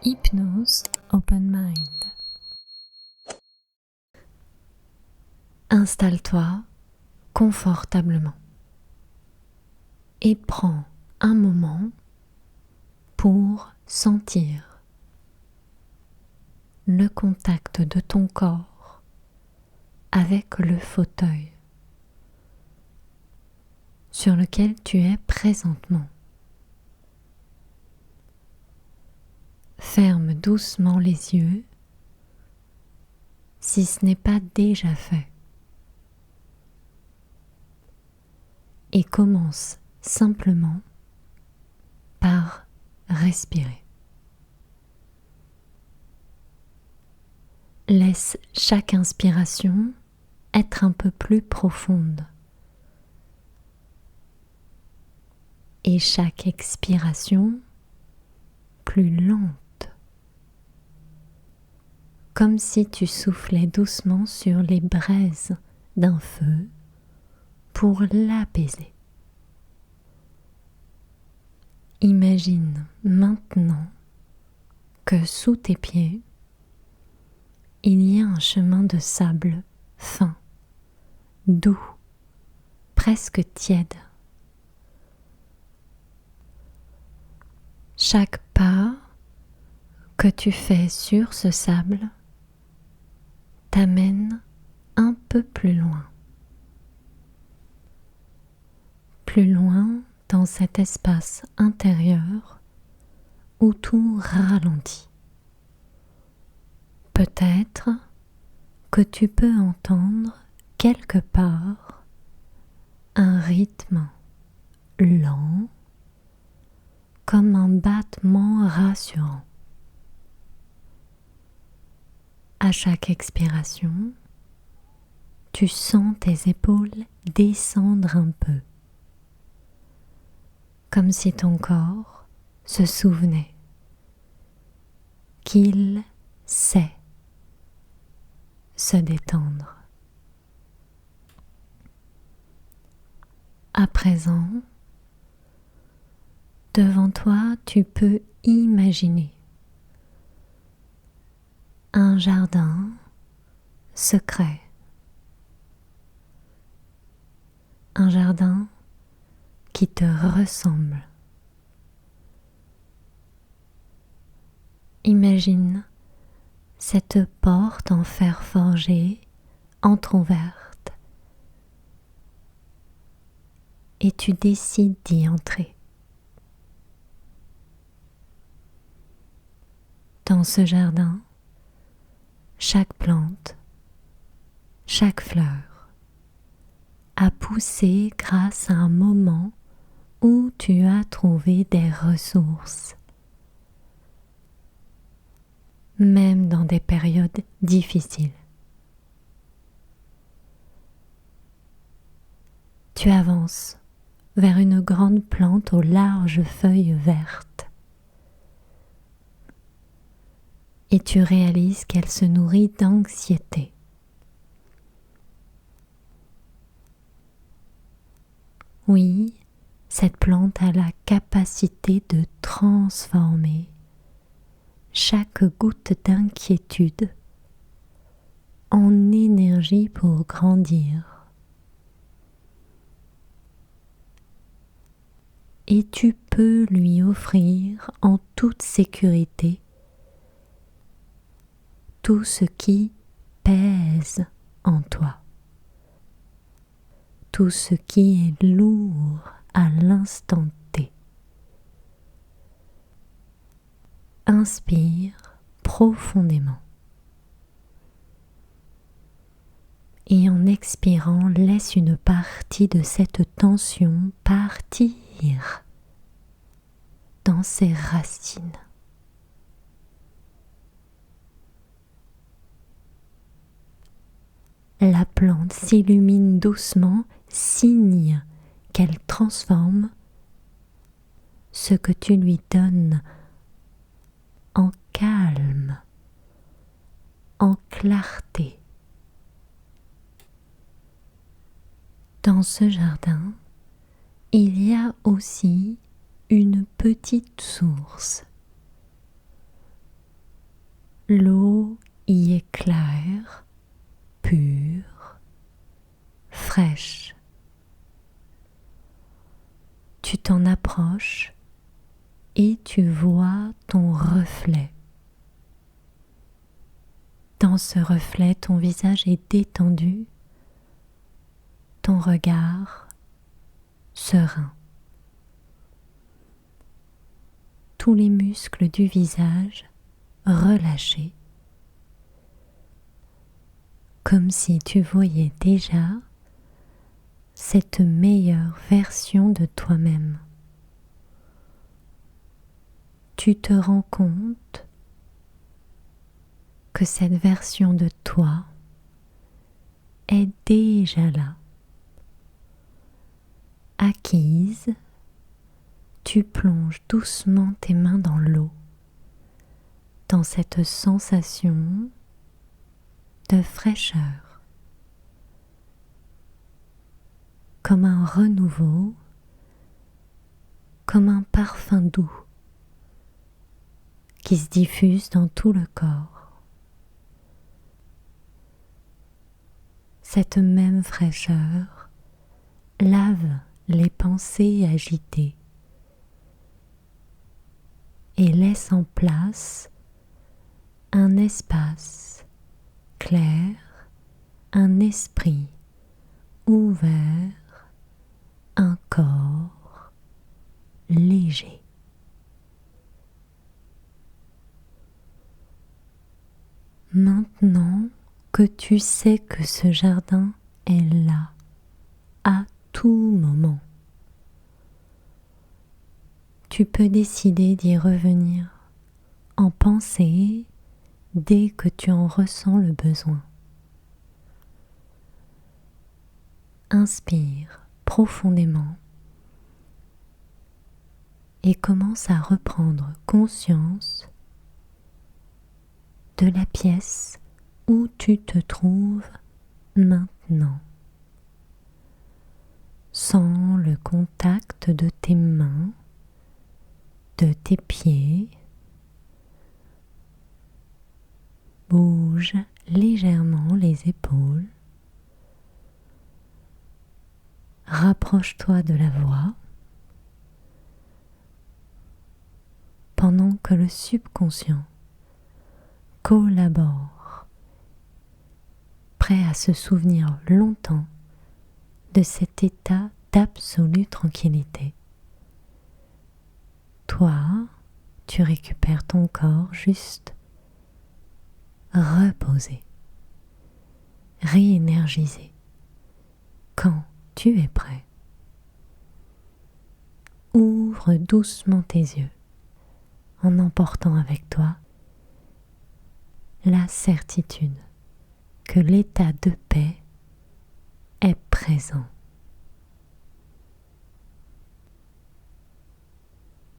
Hypnose Open Mind. Installe-toi confortablement et prends un moment pour sentir le contact de ton corps avec le fauteuil sur lequel tu es présentement. Ferme doucement les yeux si ce n'est pas déjà fait et commence simplement par respirer. Laisse chaque inspiration être un peu plus profonde et chaque expiration plus lente, comme si tu soufflais doucement sur les braises d'un feu pour l'apaiser. Imagine maintenant que sous tes pieds, il y a un chemin de sable fin, doux, presque tiède. Chaque pas que tu fais sur ce sable t'amène un peu plus loin dans cet espace intérieur où tout ralentit. Peut-être que tu peux entendre quelque part un rythme lent comme un battement rassurant. À chaque expiration, tu sens tes épaules descendre un peu, comme si ton corps se souvenait qu'il sait se détendre. À présent, devant toi, tu peux imaginer un jardin secret, un jardin qui te ressemble. Imagine cette porte en fer forgé entr'ouverte et tu décides d'y entrer. Dans ce jardin, chaque plante, chaque fleur a poussé grâce à un moment où tu as trouvé des ressources, même dans des périodes difficiles. Tu avances vers une grande plante aux larges feuilles vertes et tu réalises qu'elle se nourrit d'anxiété. Oui, cette plante a la capacité de transformer chaque goutte d'inquiétude en énergie pour grandir. Et tu peux lui offrir en toute sécurité tout ce qui pèse en toi, tout ce qui est lourd à l'instant T. Inspire profondément et en expirant, laisse une partie de cette tension partir dans ses racines. La plante s'illumine doucement, signe qu'elle transforme ce que tu lui donnes en calme, en clarté. Dans ce jardin, il y a aussi une petite source L'eau y est claire, pure, fraîche. Tu t'en approches et tu vois ton reflet. Dans ce reflet, ton visage est détendu, ton regard serein. Tous les muscles du visage relâchés, comme si tu voyais déjà cette meilleure version de toi-même. Tu te rends compte que cette version de toi est déjà là. Acquise, tu plonges doucement tes mains dans l'eau, dans cette sensation de fraîcheur, comme un renouveau, comme un parfum doux qui se diffuse dans tout le corps. Cette même fraîcheur lave les pensées agitées et laisse en place un espace clair, un esprit ouvert, un corps léger. Maintenant que tu sais que ce jardin est là, à tout moment, tu peux décider d'y revenir en pensée dès que tu en ressens le besoin. Inspire profondément et commence à reprendre conscience de la pièce où tu te trouves maintenant. Sens le contact de tes mains, de tes pieds. Bouge légèrement les épaules. Rapproche-toi de la voix pendant que le subconscient collabore, prêt à se souvenir longtemps de cet état d'absolue tranquillité. Toi, tu récupères ton corps juste reposé, réénergisé. Quand tu es prêt, ouvre doucement tes yeux en emportant avec toi la certitude que l'état de paix est présent.